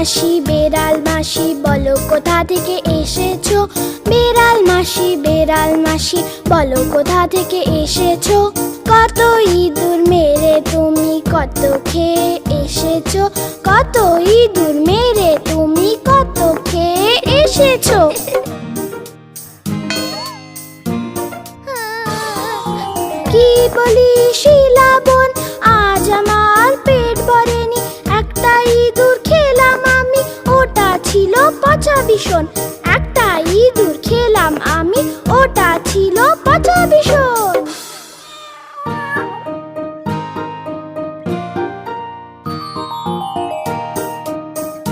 মাসি বেড়াল মাসি বলো কোথা থেকে এসেছো? বেড়াল মাসি বলো কোথা থেকে এসেছো? কত ইঁদুর মেরে তুমি কত খেয়ে এসেছো? কত ইঁদুর মেরে তুমি কত খেয়ে এসেছো? কি বলি শিলাবন, আজ আমার পেট ভরেনি। একটা ইঁদুর খেলাম আমি, ওটা ছিল পচা ভীষণ।